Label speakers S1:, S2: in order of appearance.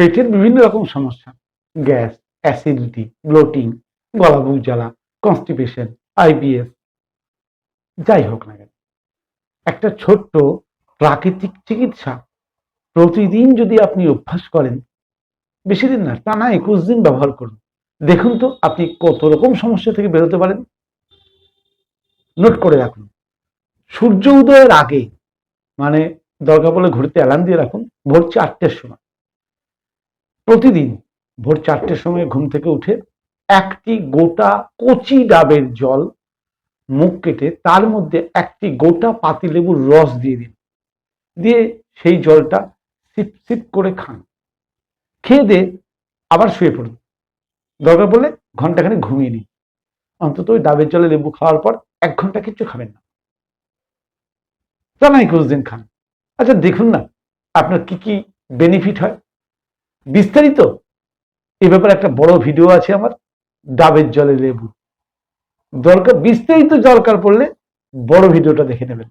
S1: পেটের বিভিন্ন রকম সমস্যা, গ্যাস, অ্যাসিডিটি, ব্লোটিং, গলা বুক জ্বালা, কনস্টিপেশন, আইবিএস, যাই হোক না কেন, একটা ছোট্ট প্রাকৃতিক চিকিৎসা প্রতিদিন যদি আপনি অভ্যাস করেন, বেশি দিন না, টানা 21 দিন ব্যবহার করুন, দেখুন তো আপনি কত রকম সমস্যা থেকে বেরোতে পারেন। নোট করে রাখুন, সূর্য উদয়ের আগে, মানে দরকার পড়লে ঘড়িতে অ্যালার্ম দিয়ে রাখুন, ভোর 4টের সময়, প্রতিদিন ভোর 4টের সময় ঘুম থেকে উঠে একটি গোটা কচি ডাবের জল মুখ কেটে তার মধ্যে একটি গোটা পাতিলেবুর রস দিয়ে দিন, দিয়ে সেই জলটা সিপ সিপ করে খান, খেয়ে দিয়ে আবার শুয়ে পড়ুন, দরকার পড়লে ঘন্টাখানেক ঘুমিয়ে নিন, অন্তত ওই ডাবের জলে লেবু খাওয়ার পর 1 ঘন্টা কিচ্ছু খাবেন না, টানা 21 দিন খান। আচ্ছা দেখুন না আপনার কি কি বেনিফিট হয়। বিস্তারিত এ ব্যাপারে একটা বড় ভিডিও আছে আমার, ডাবের জলে লেবু, দরকার বিস্তারিত দরকার পড়লে বড় ভিডিওটা দেখে নেবেন।